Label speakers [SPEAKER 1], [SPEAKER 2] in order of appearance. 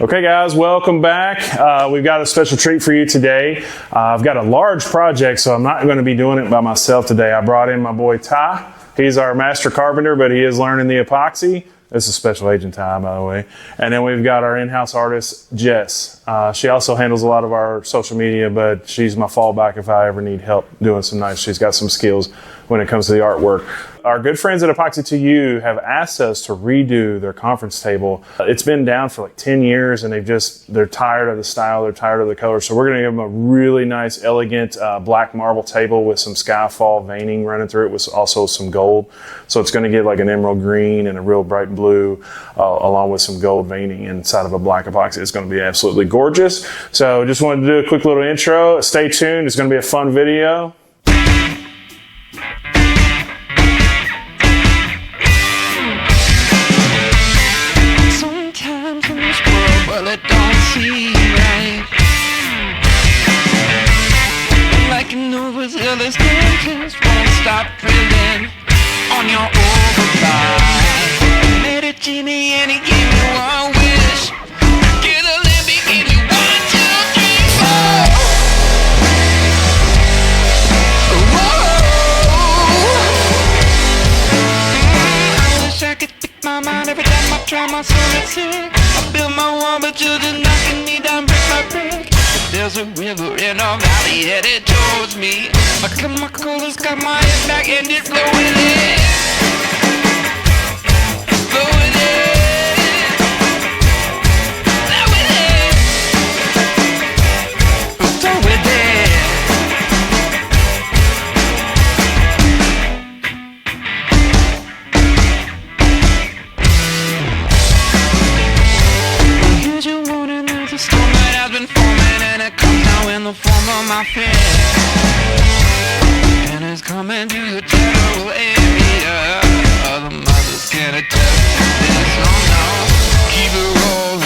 [SPEAKER 1] Okay guys, welcome back. We've got a special treat for you today. I've got a large project, so I'm not going to be doing it by myself today. I brought in my boy Ty. He's our master carpenter, but he is learning the epoxy. This is Special Agent Ty, by the way. And then we've got our in-house artist, Jess. She also handles a lot of our social media, but she's my fallback if I ever need help doing some nice. She's got some skills when it comes to the artwork. Our good friends at Epoxy 2U have asked us to redo their conference table. It's been down for like 10 years and they're tired of the style, they're tired of the color. So we're gonna give them a really nice, elegant black marble table with some skyfall veining running through it with also some gold. So it's gonna get like an emerald green and a real bright blue along with some gold veining inside of a black epoxy. It's gonna be absolutely gorgeous. So just wanted to do a quick little intro. Stay tuned, it's gonna be a fun video.
[SPEAKER 2] Just won't stop drilling on your overdrive. Made a genie and he gave me one wish. Get a limby, give you 1, 2, 3, 4. I wish I could pick my mind every time I try my soul at sick. I build my wall, but you're just knocking me down, break my brick. There's a river in a valley headed towards me. I cut my colors, got my head back and it's flowing in. Flowing in. Flowing in. Flowing in. Here's your warning, there's a storm that has been forming and it comes now in the form of my fear. And it's coming to your general area. Other mothers can attest to this, oh no. Keep it rolling.